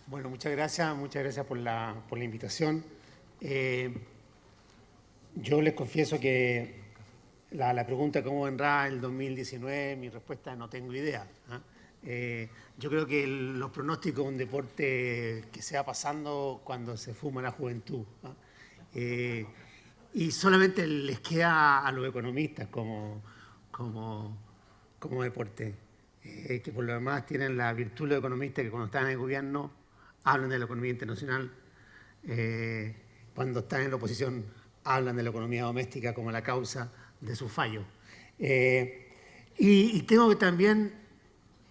Bueno, muchas gracias por la invitación. Eh, yo les confieso que la pregunta cómo vendrá el 2019, mi respuesta es no tengo idea. ¿Ah? Yo creo que los pronósticos de un deporte que se va pasando cuando se fuma la juventud. ¿Ah? Eh, y solamente les queda a los economistas como, como deporte, que por lo demás tienen la virtud los economistas que cuando están en el gobierno hablan de la economía internacional, eh, cuando están en la oposición hablan de la economía doméstica como la causa de su fallo. Y tengo que también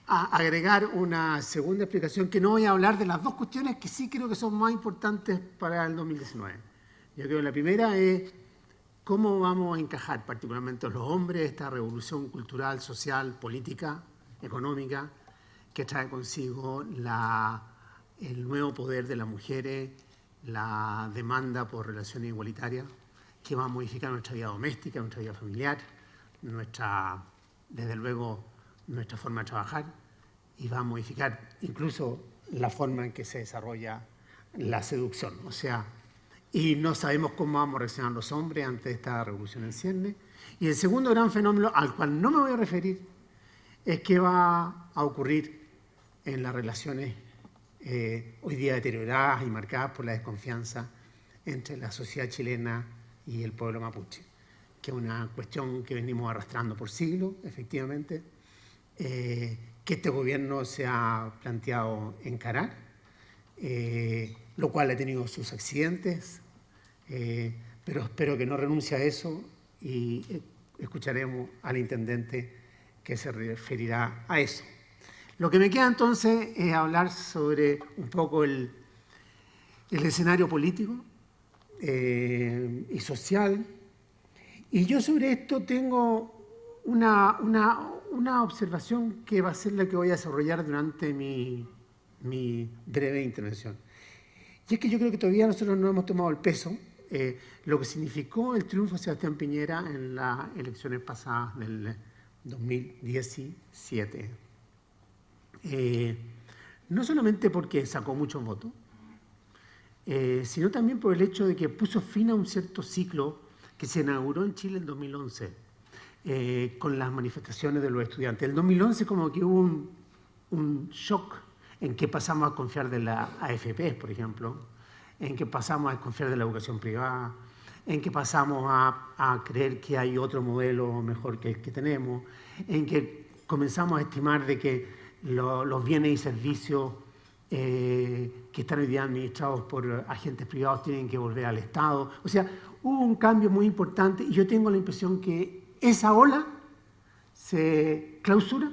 agregar una segunda explicación, que no voy a hablar de las dos cuestiones que sí creo que son más importantes para el 2019. Yo creo que la primera es cómo vamos a encajar, particularmente los hombres, esta revolución cultural, social, política, económica, que trae consigo el nuevo poder de las mujeres, la demanda por relaciones igualitarias, que va a modificar nuestra vida doméstica, nuestra vida familiar, desde luego, nuestra forma de trabajar, y va a modificar incluso la forma en que se desarrolla la seducción. O sea, y no sabemos cómo vamos a reaccionar los hombres ante esta revolución en ciernes. Y el segundo gran fenómeno, al cual no me voy a referir, es qué va a ocurrir en las relaciones hoy día deterioradas y marcadas por la desconfianza entre la sociedad chilena y el pueblo mapuche, que es una cuestión que venimos arrastrando por siglos, efectivamente, que este gobierno se ha planteado encarar, lo cual ha tenido sus accidentes, pero espero que no renuncie a eso y escucharemos al intendente que se referirá a eso. Lo que me queda entonces es hablar sobre un poco el escenario político y social. Y yo sobre esto tengo una observación que va a ser la que voy a desarrollar durante mi breve intervención. Y es que yo creo que todavía nosotros no hemos tomado el peso, lo que significó el triunfo de Sebastián Piñera en las elecciones pasadas del 2017. No solamente porque sacó muchos votos, sino también por el hecho de que puso fin a un cierto ciclo que se inauguró en Chile en 2011, con las manifestaciones de los estudiantes. En 2011 como que hubo un shock en que pasamos a confiar de las AFP, por ejemplo, en que pasamos a desconfiar de la educación privada, en que pasamos a creer que hay otro modelo mejor que el que tenemos, en que comenzamos a estimar de que los bienes y servicios que están hoy día administrados por agentes privados tienen que volver al Estado. O sea, hubo un cambio muy importante y yo tengo la impresión que esa ola se clausura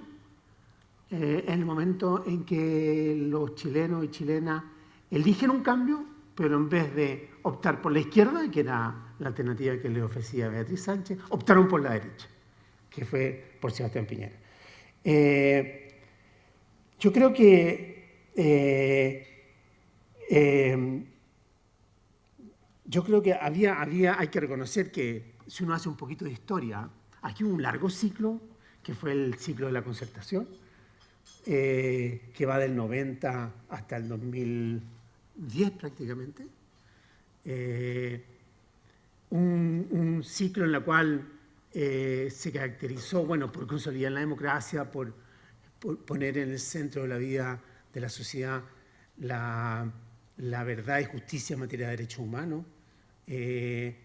en el momento en que los chilenos y chilenas eligen un cambio, pero en vez de optar por la izquierda, que era la alternativa que le ofrecía Beatriz Sánchez, optaron por la derecha, que fue por Sebastián Piñera. Yo creo que hay que reconocer que si uno hace un poquito de historia, aquí hubo un largo ciclo, que fue el ciclo de la concertación, que va del 90 hasta el 2010 prácticamente. Un ciclo en el cual se caracterizó, bueno, por consolidar la democracia, por poner en el centro de la vida de la sociedad la verdad y justicia en materia de derechos humanos, el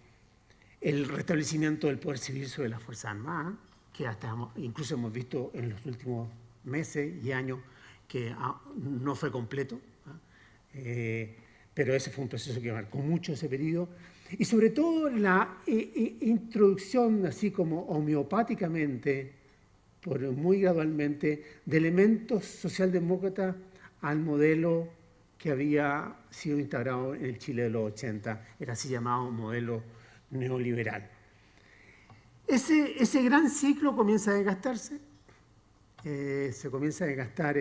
restablecimiento del poder civil sobre las Fuerzas Armadas, que incluso hemos visto en los últimos meses y años que no fue completo, pero ese fue un proceso que marcó mucho ese periodo, y sobre todo la introducción, así como homeopáticamente, muy gradualmente, de elementos socialdemócratas al modelo que había sido instaurado en el Chile de los 80, era así llamado modelo neoliberal. Ese gran ciclo comienza a desgastarse, se comienza a desgastar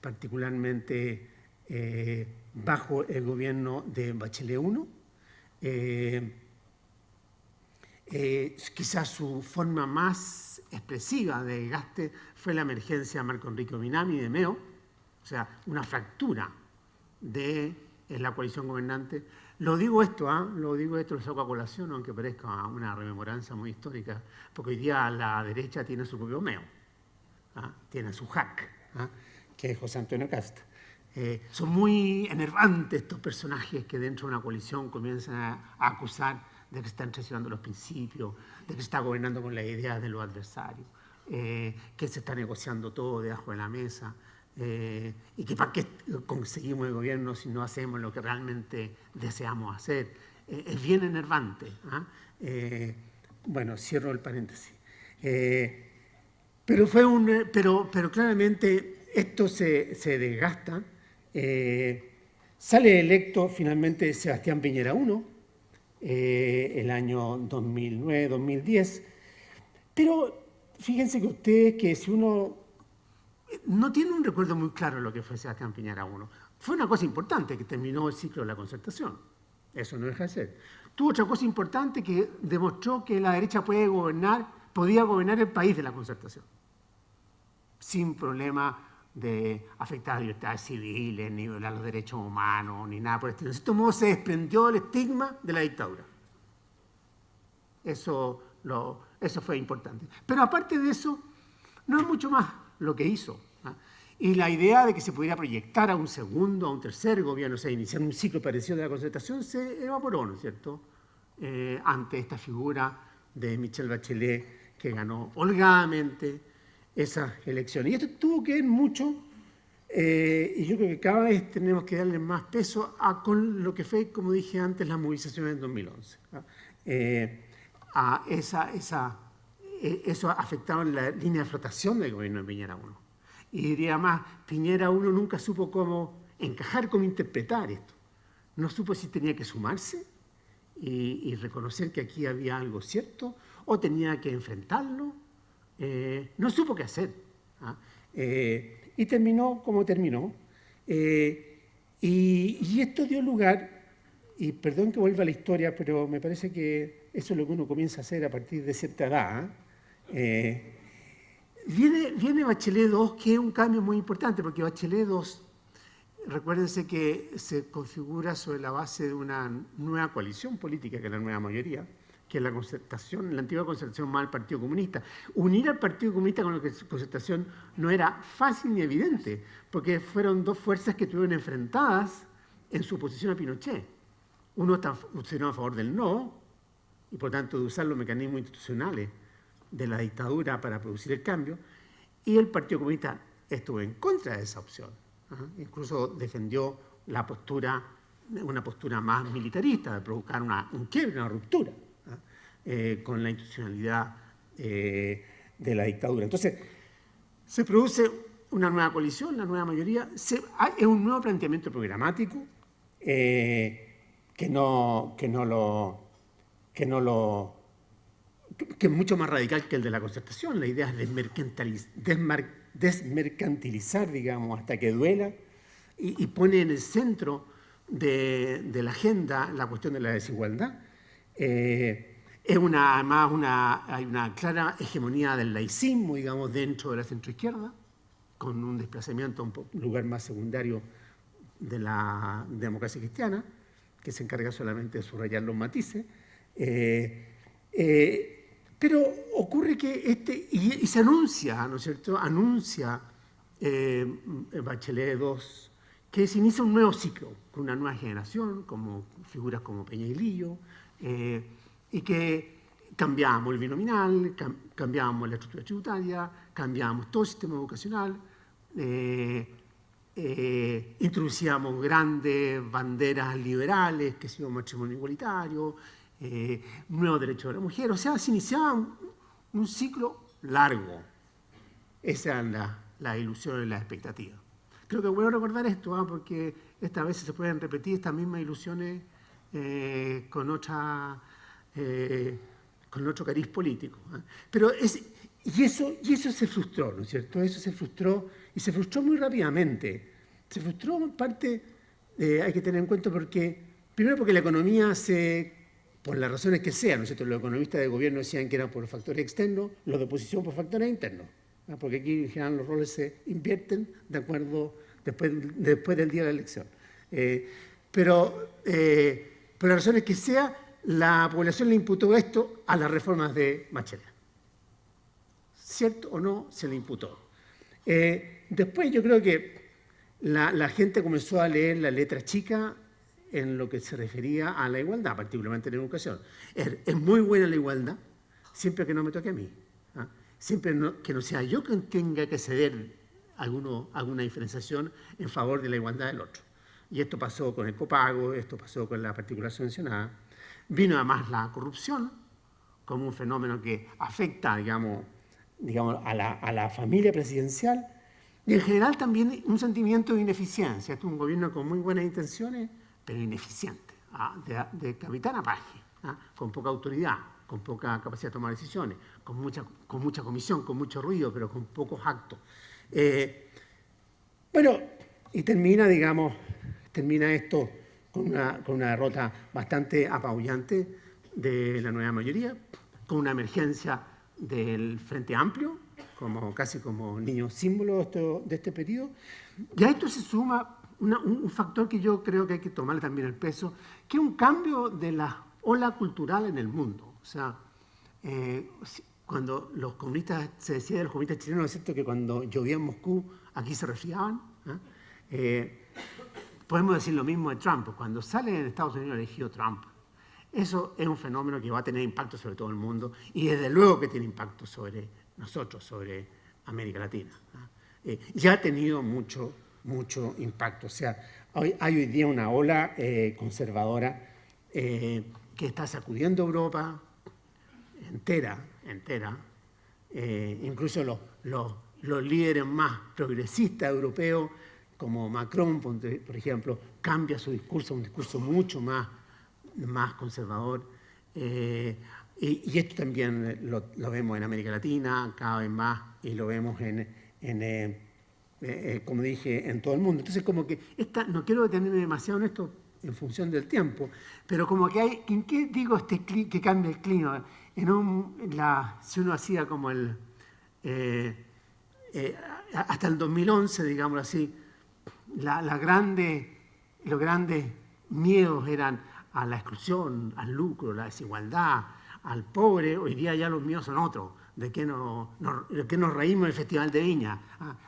particularmente bajo el gobierno de Bachelet I. Quizás su forma más expresiva de desgaste fue la emergencia de Marco Enrique Minami de Meo, O sea, una fractura de la coalición gobernante. Lo digo esto, lo saco a colación, aunque parezca una rememoranza muy histórica, porque hoy día la derecha tiene su propio meo, tiene su hack, que es José Antonio Cast. Son muy enervantes estos personajes que dentro de una coalición comienzan a acusar de que están traicionando los principios, de que se está gobernando con las ideas de los adversarios, que se está negociando todo debajo de la mesa, y que para qué conseguimos el gobierno si no hacemos lo que realmente deseamos hacer. Es bien enervante. Bueno, cierro el paréntesis. Pero claramente esto se desgasta. Sale electo finalmente Sebastián Piñera I, el año 2009-2010. Pero fíjense que ustedes que si uno no tiene un recuerdo muy claro de lo que fue Sebastián Piñera I. Fue una cosa importante que terminó el ciclo de la concertación. Eso no deja de ser. Tuvo otra cosa importante que demostró que la derecha podía gobernar el país de la concertación. Sin problema de afectar a libertades civiles, ni violar los derechos humanos, ni nada por el estilo. De este modo se desprendió del estigma de la dictadura. Eso fue importante. Pero aparte de eso, no es mucho más lo que hizo. Y la idea de que se pudiera proyectar a un segundo, a un tercer gobierno, o sea, iniciar un ciclo parecido de la concertación, se evaporó, ¿no es cierto?, ante esta figura de Michelle Bachelet, que ganó holgadamente esas elecciones. Y esto tuvo que ver mucho, y yo creo que cada vez tenemos que darle más peso con lo que fue, como dije antes, las movilizaciones del 2011. Eso afectaba la línea de flotación del gobierno de Piñera I. Y diría más, Piñera I nunca supo cómo encajar, cómo interpretar esto. No supo si tenía que sumarse y reconocer que aquí había algo cierto, o tenía que enfrentarlo. No supo qué hacer. Y terminó como terminó. Y esto dio lugar, y perdón que vuelva a la historia, pero me parece que eso es lo que uno comienza a hacer a partir de cierta edad. Viene Bachelet II, que es un cambio muy importante, porque Bachelet II, recuérdense que se configura sobre la base de una nueva coalición política, que es la nueva mayoría, que es la concertación, la antigua concertación más el Partido Comunista. Unir al Partido Comunista con la concertación no era fácil ni evidente, porque fueron dos fuerzas que estuvieron enfrentadas en su oposición a Pinochet. Uno estaba a favor del no, y por tanto de usar los mecanismos institucionales de la dictadura para producir el cambio, y el Partido Comunista estuvo en contra de esa opción. Incluso defendió una postura más militarista, de provocar un quiebre, una ruptura con la institucionalidad de la dictadura. Entonces, se produce una nueva coalición, la nueva mayoría, es un nuevo planteamiento programático que es mucho más radical que el de la concertación. La idea es desmercantilizar, digamos, hasta que duela, y pone en el centro de la agenda la cuestión de la desigualdad. Hay una clara hegemonía del laicismo, digamos, dentro de la centroizquierda, con un desplazamiento a un lugar más secundario de la democracia cristiana, que se encarga solamente de subrayar los matices. Pero ocurre que y se anuncia, ¿no es cierto?, anuncia Bachelet II que se inicia un nuevo ciclo, con una nueva generación, como figuras como Peña y Lillo, y que cambiamos el binominal, cambiamos la estructura tributaria, cambiamos todo el sistema educacional, introducíamos grandes banderas liberales, que sea un matrimonio igualitario, nuevos derechos de la mujer. O sea, se iniciaba un ciclo largo. Esa era la ilusión y la expectativa. Creo que es bueno recordar esto, porque estas veces se pueden repetir estas mismas ilusiones con otro cariz político. Y eso se frustró, ¿no es cierto? Eso se frustró, y se frustró muy rápidamente. Se frustró en parte, hay que tener en cuenta, primero porque la economía por las razones que sean, ¿no es cierto? Los economistas de gobierno decían que eran por factores externos, los de oposición por factores internos, porque aquí en general los roles se invierten de acuerdo después del día de la elección. Pero por las razones que sea, la población le imputó esto a las reformas de Bachelet. ¿Cierto o no? Se le imputó. Después yo creo que la gente comenzó a leer la letra chica en lo que se refería a la igualdad, particularmente en educación. Es muy buena la igualdad, siempre que no me toque a mí. Siempre que no sea yo quien tenga que ceder alguna diferenciación en favor de la igualdad del otro. Y esto pasó con el copago, esto pasó con la particular subvencionada. Vino además la corrupción como un fenómeno que afecta, digamos a la familia presidencial, y en general también un sentimiento de ineficiencia. Este es un gobierno con muy buenas intenciones, pero ineficiente, de capitán a paje, con poca autoridad, con poca capacidad de tomar decisiones, con mucha comisión, con mucho ruido, pero con pocos actos. Bueno, y termina esto con una derrota bastante apabullante de la nueva mayoría, con una emergencia del Frente Amplio, casi como niño símbolo de este periodo. Y a esto se suma un factor que yo creo que hay que tomarle también el peso, que es un cambio de la ola cultural en el mundo. O sea, cuando los comunistas, se decía de los comunistas chilenos, ¿no es cierto?, que cuando llovía en Moscú, aquí se resfriaban. Podemos decir lo mismo de Trump. Cuando sale en Estados Unidos elegido Trump, eso es un fenómeno que va a tener impacto sobre todo el mundo, y desde luego que tiene impacto sobre nosotros, sobre América Latina. Ya ha tenido mucho impacto. O sea, hay hoy día una ola conservadora que está sacudiendo Europa entera. Incluso los líderes más progresistas europeos, como Macron, por ejemplo, cambia su discurso a un discurso mucho más conservador. Y esto también lo vemos en América Latina cada vez más, y lo vemos como dije, en todo el mundo. Entonces, como que no quiero detenerme demasiado en esto en función del tiempo, pero como que hay, ¿en qué digo que cambia el clima? Si uno hacía como hasta el 2011, digámoslo así, los grandes miedos eran a la exclusión, al lucro, a la desigualdad, al pobre. Hoy día ya los míos son otros. ¿De qué nos reímos del Festival de Viña?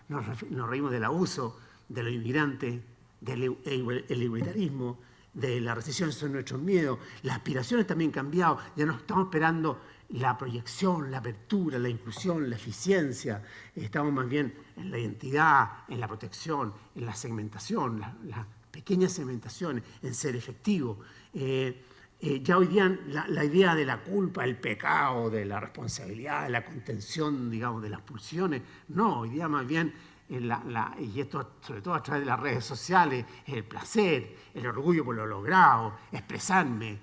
Nos reímos del abuso, de los inmigrantes, del igualitarismo, de la recesión, son nuestros miedos. Las aspiraciones también han cambiado. Ya no estamos esperando la proyección, la apertura, la inclusión, la eficiencia. Estamos más bien en la identidad, en la protección, en la segmentación, las pequeñas segmentaciones, en ser efectivo. Ya hoy día la idea de la culpa, el pecado, de la responsabilidad, de la contención, digamos, de las pulsiones, no, hoy día más bien, y esto sobre todo a través de las redes sociales, el placer, el orgullo por lo logrado, expresarme,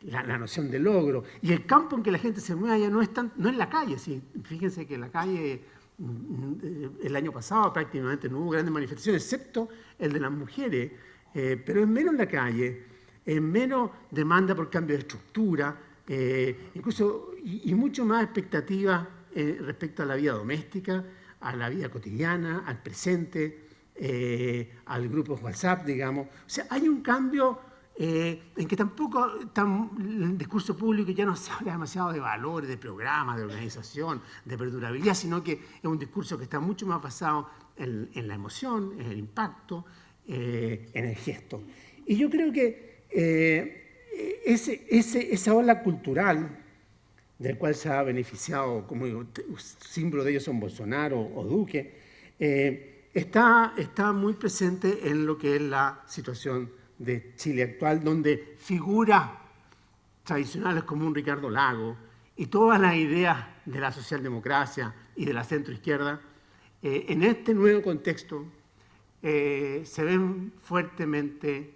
la noción de logro. Y el campo en que la gente se mueve ya no es la calle. ¿Sí? Fíjense que la calle el año pasado prácticamente no hubo grandes manifestaciones, excepto el de las mujeres, pero es menos la calle, es menos demanda por cambio de estructura, incluso y mucho más expectativa respecto a la vida doméstica, a la vida cotidiana, al presente, al grupo WhatsApp, digamos. O sea, hay un cambio en que tampoco el discurso público ya no se habla demasiado de valores, de programas, de organización, de perdurabilidad, sino que es un discurso que está mucho más basado en la emoción, en el impacto, en el gesto. Y yo creo que esa ola cultural del cual se ha beneficiado, como digo, símbolo de ellos son Bolsonaro o Duque, está muy presente en lo que es la situación de Chile actual, donde figuras tradicionales como un Ricardo Lagos y todas las ideas de la socialdemocracia y de la centroizquierda, en este nuevo contexto se ven fuertemente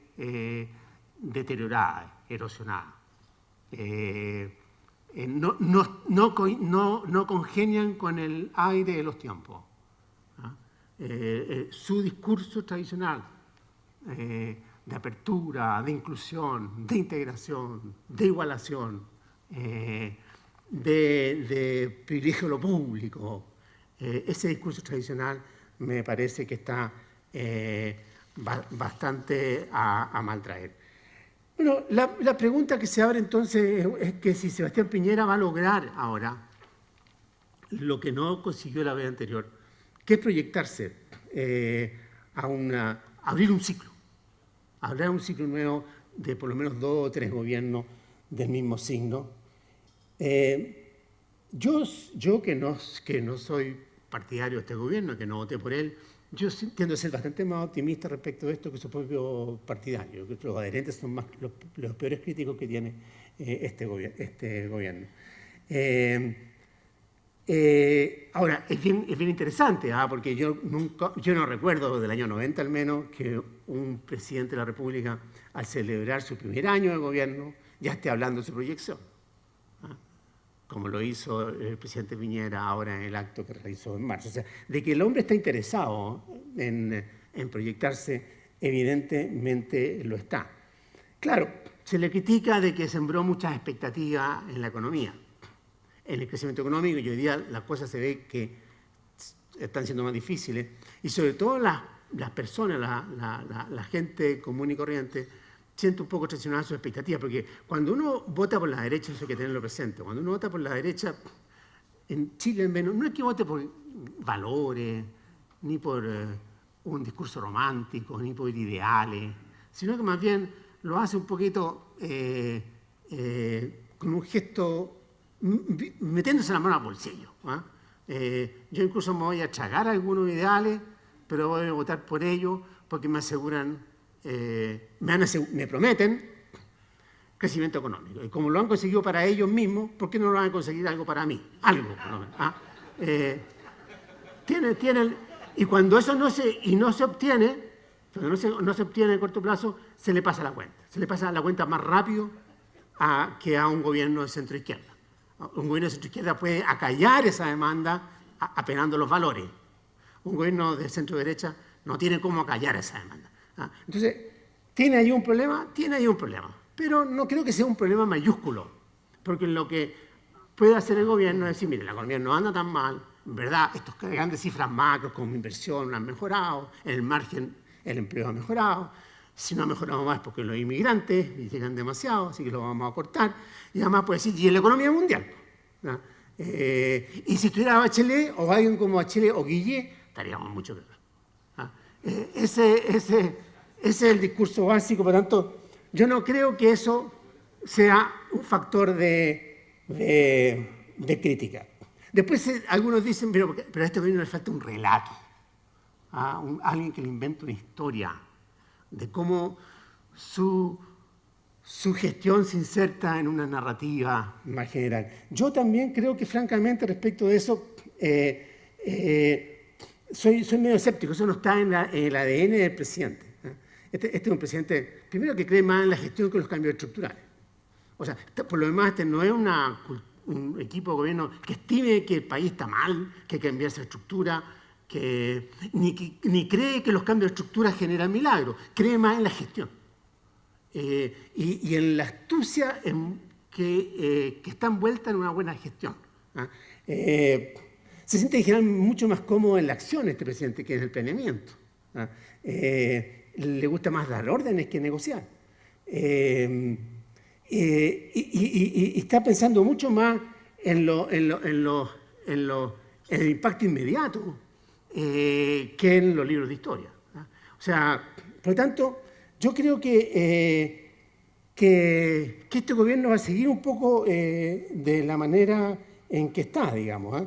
deterioradas, erosionadas. No congenian con el aire de los tiempos. Su discurso tradicional de apertura, de inclusión, de integración, de igualación, de privilegio de lo público, ese discurso tradicional me parece que está bastante a maltraer. Bueno, la pregunta que se abre entonces es que si Sebastián Piñera va a lograr ahora lo que no consiguió la vez anterior, que es proyectarse abrir un ciclo, hablar un ciclo nuevo de por lo menos 2 o 3 gobiernos del mismo signo. Yo que no soy partidario de este gobierno, que no voté por él, yo tiendo a ser bastante más optimista respecto de esto que su propio partidario. Los adherentes son más los peores críticos que tiene este gobierno. Ahora, es bien interesante, porque yo no recuerdo, del año 90 al menos, que un presidente de la República, al celebrar su primer año de gobierno, ya esté hablando de su proyección, como lo hizo el presidente Piñera ahora en el acto que realizó en marzo. O sea, de que el hombre está interesado en proyectarse, evidentemente lo está. Claro, se le critica de que sembró muchas expectativas en la economía, en el crecimiento económico, y hoy día las cosas se ve que están siendo más difíciles, y sobre todo las personas, la gente común y corriente, siente un poco traicionada sus expectativas, porque cuando uno vota por la derecha, eso hay que tenerlo presente, cuando uno vota por la derecha, en Chile al menos, no es que vote por valores, ni por un discurso romántico, ni por ideales, sino que más bien lo hace un poquito con un gesto, metiéndose la mano al bolsillo. Yo incluso me voy a tragar algunos ideales, pero voy a votar por ellos porque me aseguran, me prometen crecimiento económico. Y como lo han conseguido para ellos mismos, ¿por qué no lo van a conseguir algo para mí? Algo, por lo menos. Tienen, y cuando eso no se obtiene, cuando no se obtiene en corto plazo, se le pasa la cuenta. Se le pasa la cuenta más rápido que a un gobierno de centro-izquierda. Un gobierno de centro-izquierda puede acallar esa demanda apenando los valores. Un gobierno de centro-derecha no tiene cómo acallar esa demanda. Entonces, ¿tiene ahí un problema? Tiene ahí un problema. Pero no creo que sea un problema mayúsculo, porque lo que puede hacer el gobierno es decir, mire, la economía no anda tan mal, en verdad, estas grandes cifras macros como inversión han mejorado, en el margen el empleo ha mejorado, si no ha mejorado más porque los inmigrantes llegan demasiado, así que lo vamos a cortar, y además puede decir, y en la economía mundial. Y si estuviera Bachelet, o alguien como Bachelet o Guille, estaríamos mucho peor. Ese es el discurso básico, por tanto, yo no creo que eso sea un factor de crítica. Después algunos dicen, pero a este gobierno le falta un relato, alguien que le invente una historia de cómo su gestión se inserta en una narrativa más general. Yo también creo que, francamente, respecto de eso, soy medio escéptico. Eso no está en el ADN del presidente. Este es un presidente, primero, que cree más en la gestión que en los cambios estructurales. O sea, por lo demás, este no es un equipo de gobierno que estime que el país está mal, que hay que cambiar esa estructura, ni cree que los cambios de estructura generan milagros. Cree más en la gestión. Y en la astucia que está envuelta en una buena gestión. Se siente en general mucho más cómodo en la acción este presidente que en el planeamiento. Le gusta más dar órdenes que negociar. Y está pensando mucho más en el impacto inmediato que en los libros de historia. O sea, por lo tanto, yo creo que este gobierno va a seguir un poco de la manera en que está, digamos,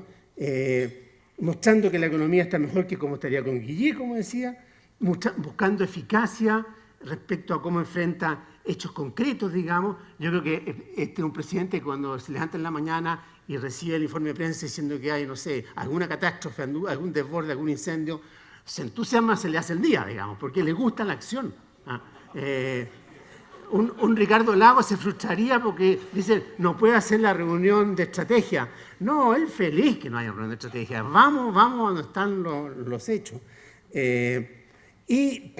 mostrando que la economía está mejor que como estaría con Guille, como decía, buscando eficacia respecto a cómo enfrenta hechos concretos, digamos. Yo creo que este es un presidente que cuando se levanta en la mañana y recibe el informe de prensa diciendo que hay, no sé, alguna catástrofe, algún desborde, algún incendio, se entusiasma, se le hace el día, digamos, porque le gusta la acción. Un Ricardo Lagos se frustraría porque dice, no puede hacer la reunión de estrategia. No, él feliz que no haya reunión de estrategia. Vamos donde están los hechos. Y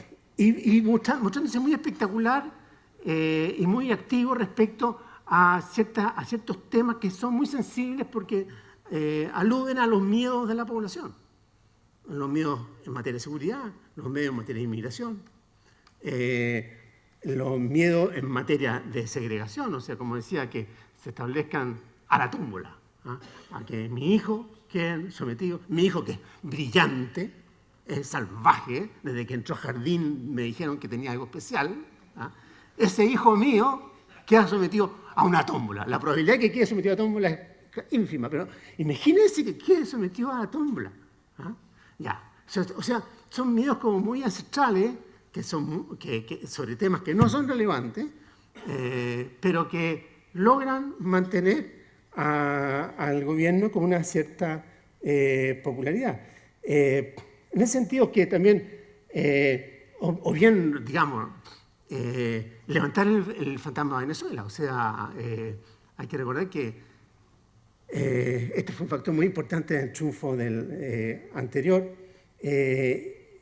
mostrándose muy espectacular y muy activo respecto a ciertos temas que son muy sensibles porque aluden a los miedos de la población. los miedos en materia de seguridad, los miedos en materia de inmigración, los miedos en materia de segregación, o sea, como decía, que se establezcan a la tómbola, ¿ah? A que mi hijo quede sometido, mi hijo que es brillante, es salvaje, desde que entró a jardín me dijeron que tenía algo especial, ¿ah? Ese hijo mío queda sometido a una tómbola. La probabilidad de que quede sometido a tómbola es ínfima, pero imagínense que quede sometido a la tómbola. ¿Ah? Ya. O sea, son miedos como muy ancestrales, sobre temas que no son relevantes, pero que logran mantener al gobierno con una cierta popularidad. En ese sentido que también, o bien, digamos, levantar el fantasma de Venezuela. O sea, hay que recordar que este fue un factor muy importante en el triunfo anterior,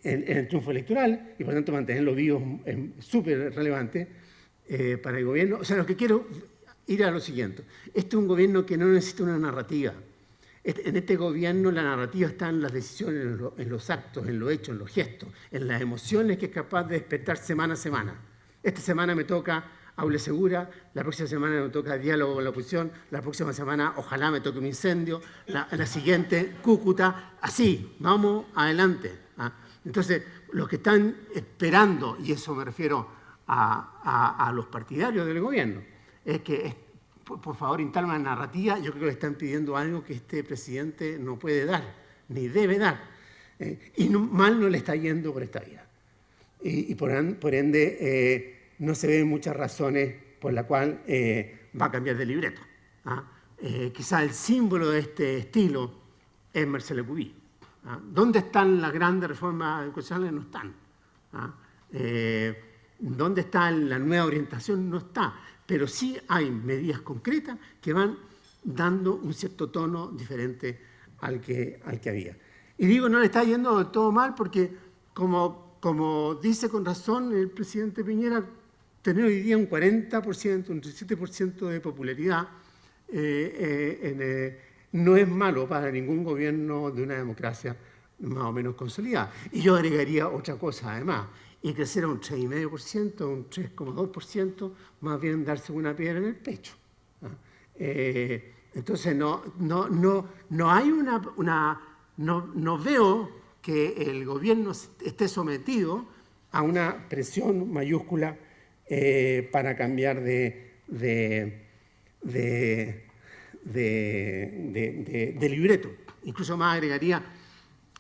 en el triunfo electoral, y por tanto mantenerlo vivo es súper relevante para el gobierno. O sea, lo que quiero ir a lo siguiente. Este es un gobierno que no necesita una narrativa. En este gobierno la narrativa está en las decisiones, en los actos, en los hechos, en los gestos, en las emociones que es capaz de despertar semana a semana. Esta semana me toca aula segura, la próxima semana me toca diálogo con la oposición, la próxima semana ojalá me toque un incendio, la siguiente Cúcuta, así, vamos adelante. ¿Ah? Entonces, los que están esperando, y eso me refiero a los partidarios del gobierno, es que, por favor, instalen una narrativa. Yo creo que le están pidiendo algo que este presidente no puede dar, ni debe dar. Y mal no le está yendo por esta vía. Y por ende, no se ven muchas razones por las cuales va a cambiar de libreto. ¿Ah? Quizá el símbolo de este estilo es Marcelo Cubí. ¿Ah? ¿Dónde están las grandes reformas educacionales? No están. ¿Ah? ¿Dónde está la nueva orientación? No está. Pero sí hay medidas concretas que van dando un cierto tono diferente al que había. Y digo, no le está yendo del todo mal porque, como dice con razón el presidente Piñera, tener hoy día un 40%, un 37% de popularidad no es malo para ningún gobierno de una democracia más o menos consolidada. Y yo agregaría otra cosa además, y crecer a un 3,5%, un 3,2%, más bien darse una piedra en el pecho. Entonces no hay no veo que el gobierno esté sometido a una presión mayúscula para cambiar de libreto. Incluso más agregaría,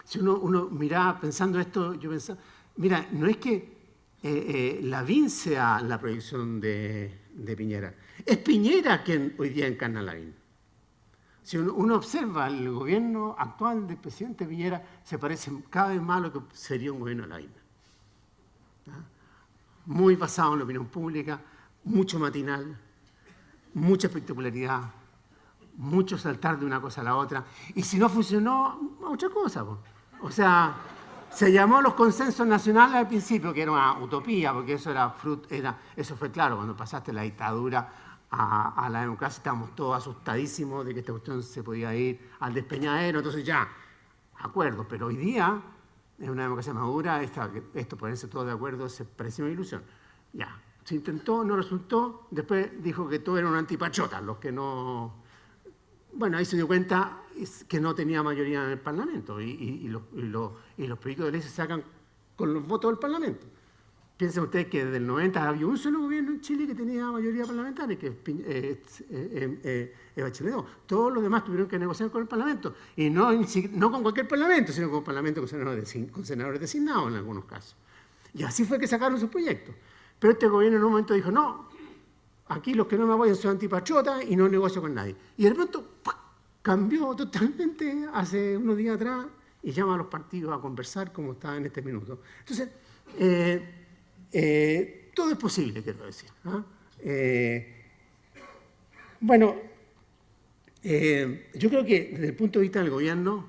si uno miraba pensando esto, yo pensaba, mira, no es que Lavín sea la proyección de Piñera, es Piñera quien hoy día encarna a Lavín. Si uno observa el gobierno actual del presidente Piñera, se parece cada vez más a lo que sería un gobierno de Lavín. ¿Ah? Muy basado en la opinión pública, mucho matinal, mucha espectacularidad, mucho saltar de una cosa a la otra. Y si no funcionó, otra cosa. O sea, se llamó los consensos nacionales al principio, que era una utopía, porque eso eso fue claro, cuando pasaste la dictadura a la democracia, estábamos todos asustadísimos de que esta cuestión se podía ir al despeñadero, entonces ya, acuerdo. Pero hoy día, en una democracia madura, esto ponerse todos de acuerdo se parecía una ilusión. Ya, se intentó, no resultó, después dijo que todo era un antipachota, los que no... Bueno, ahí se dio cuenta que no tenía mayoría en el Parlamento y los proyectos de ley se sacan con los votos del Parlamento. Piensen ustedes que desde el 90 había un solo gobierno en Chile que tenía mayoría parlamentaria, que es Bachelet II. Todos los demás tuvieron que negociar con el Parlamento. Y no con cualquier Parlamento, sino con un Parlamento con senadores designados en algunos casos. Y así fue que sacaron sus proyectos. Pero este gobierno en un momento dijo, no, aquí los que no me apoyan son antipatriotas y no negocio con nadie. Y de pronto cambió totalmente hace unos días atrás y llama a los partidos a conversar como está en este minuto. Entonces, todo es posible, quiero decir. ¿Ah? Bueno, yo creo que desde el punto de vista del gobierno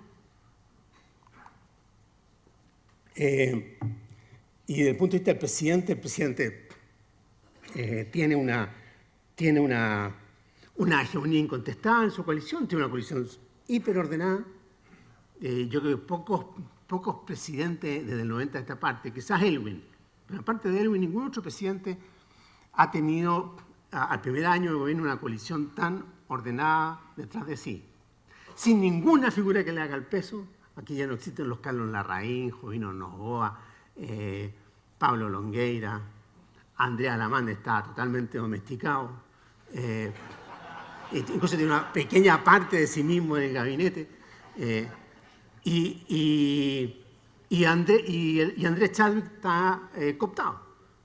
y desde el punto de vista del presidente, el presidente tiene una hegemonía incontestada en su coalición, tiene una coalición hiperordenada. Yo creo que pocos presidentes desde el 90 a esta parte, quizás Elwin, pero aparte de Elwin, ningún otro presidente ha tenido al primer año de gobierno una coalición tan ordenada detrás de sí, sin ninguna figura que le haga el peso. Aquí ya no existen los Carlos Larraín, Jovino Novoa, Pablo Longueira, Andrea Lamán está totalmente domesticado, incluso tiene una pequeña parte de sí mismo en el gabinete, y Andrés Chadwick está cooptado.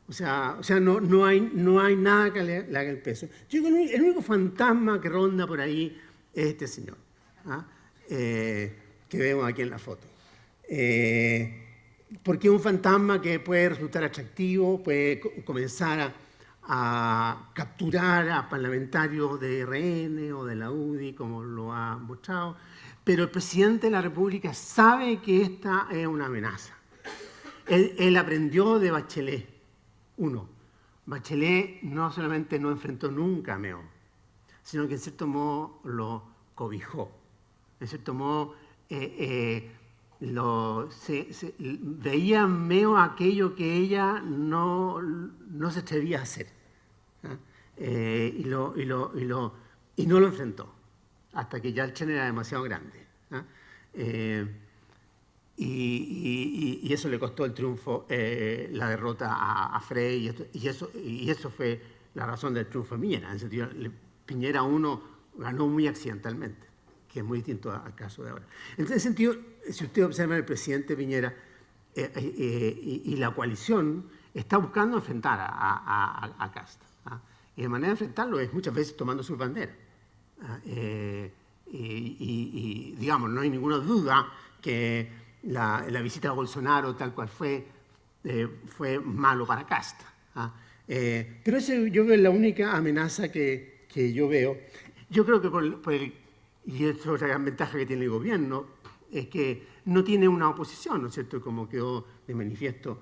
O sea no hay nada que le haga el peso. Yo creo que el único fantasma que ronda por ahí es este señor, que vemos aquí en la foto. Porque es un fantasma que puede resultar atractivo, puede comenzar a capturar a parlamentarios de RN o de la UDI, como lo ha mostrado, pero el presidente de la República sabe que esta es una amenaza. Él aprendió de Bachelet. Bachelet no solamente no enfrentó nunca a Meo, sino que en cierto modo lo cobijó. En cierto modo veía en Meo aquello que ella no se atrevía a hacer. Y no lo enfrentó, hasta que ya el tren era demasiado grande. Y eso le costó el triunfo, la derrota a Frey, y eso fue la razón del triunfo de Piñera. En ese sentido, Piñera 1 ganó muy accidentalmente, que es muy distinto al caso de ahora. En ese sentido, si usted observa el presidente Piñera y la coalición está buscando enfrentar a Kast. Y de manera de enfrentarlo es muchas veces tomando sus banderas. Digamos, no hay ninguna duda que la visita a Bolsonaro, tal cual fue malo para Kast. Pero yo veo la única amenaza que yo veo. Yo creo que y esta es otra gran ventaja que tiene el gobierno, es que no tiene una oposición, ¿no es cierto? Como quedó de manifiesto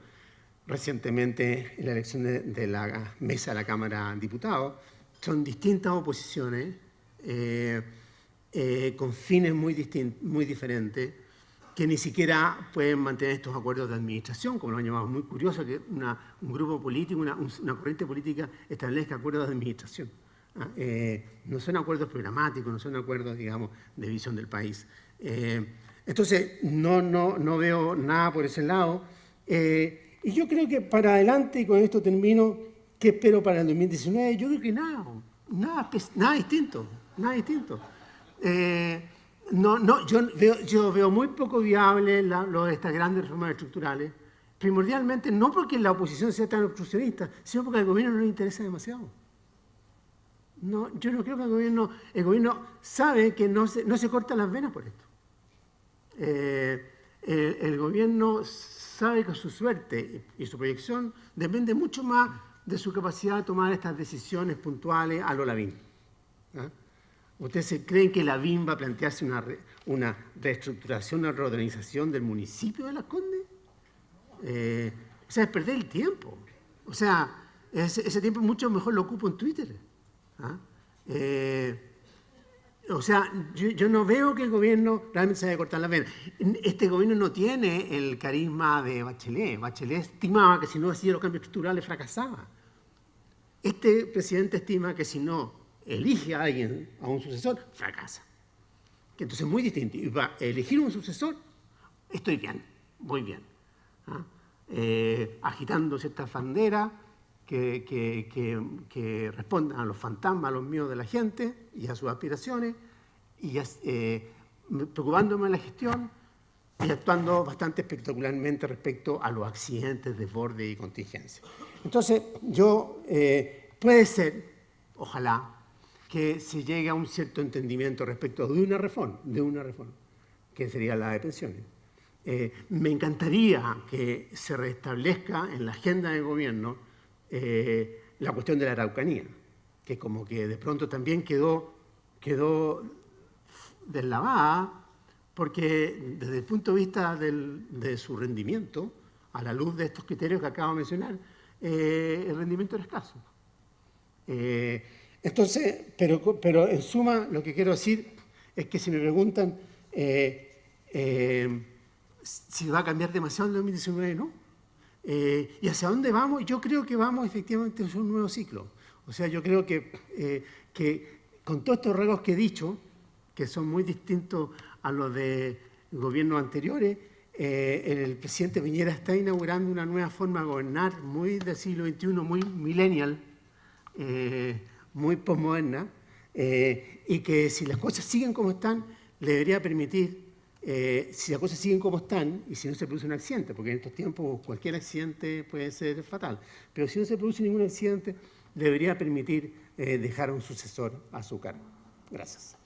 recientemente en la elección de la mesa de la Cámara de Diputados. Son distintas oposiciones con fines muy diferentes, que ni siquiera pueden mantener estos acuerdos de administración, como lo han llamado. Muy curioso que un grupo político, una corriente política establezca acuerdos de administración. No son acuerdos programáticos, no son acuerdos, digamos, de visión del país. Entonces, no veo nada por ese lado. Y yo creo que para adelante, y con esto termino, ¿qué espero para el 2019? Yo creo que nada distinto. Yo veo muy poco viable estas grandes reformas estructurales, primordialmente no porque la oposición sea tan obstruccionista, sino porque al gobierno no le interesa demasiado. Yo no creo que el gobierno sabe que no se cortan las venas por esto. El gobierno sabe que su suerte y su proyección depende mucho más de su capacidad de tomar estas decisiones puntuales a lo Lavín. ¿Ustedes creen que Lavín va a plantearse una reestructuración, una reorganización del municipio de Las Condes? O sea, es perder el tiempo. O sea, ese tiempo mucho mejor lo ocupo en Twitter. O sea, yo no veo que el gobierno realmente se vaya a cortar las venas. Este gobierno no tiene el carisma de Bachelet. Bachelet estimaba que si no hacía los cambios estructurales fracasaba. Este presidente estima que si no elige a alguien, a un sucesor, fracasa. Que entonces es muy distinto. Y para elegir un sucesor, estoy bien, voy bien. Agitando ciertas banderas que respondan a los fantasmas, a los miedos de la gente y a sus aspiraciones, y preocupándome de la gestión y actuando bastante espectacularmente respecto a los accidentes, desbordes y contingencias. Entonces, puede ser, ojalá, que se llegue a un cierto entendimiento respecto de una reforma, que sería la de pensiones. Me encantaría que se restablezca en la agenda del gobierno la cuestión de la Araucanía, que como que de pronto también quedó deslavada, porque desde el punto de vista de su rendimiento, a la luz de estos criterios que acabo de mencionar, el rendimiento era escaso. Entonces, pero en suma, lo que quiero decir es que si me preguntan si va a cambiar demasiado en el 2019, ¿no? ¿Y hacia dónde vamos? Yo creo que vamos efectivamente a un nuevo ciclo. O sea, yo creo que con todos estos rasgos que he dicho, que son muy distintos a los de gobiernos anteriores, el presidente Piñera está inaugurando una nueva forma de gobernar muy del siglo XXI, muy millennial, muy postmoderna, y que si las cosas siguen como están, le debería permitir, si las cosas siguen como están y si no se produce un accidente, porque en estos tiempos cualquier accidente puede ser fatal, pero si no se produce ningún accidente, debería permitir dejar a un sucesor a su cargo. Gracias.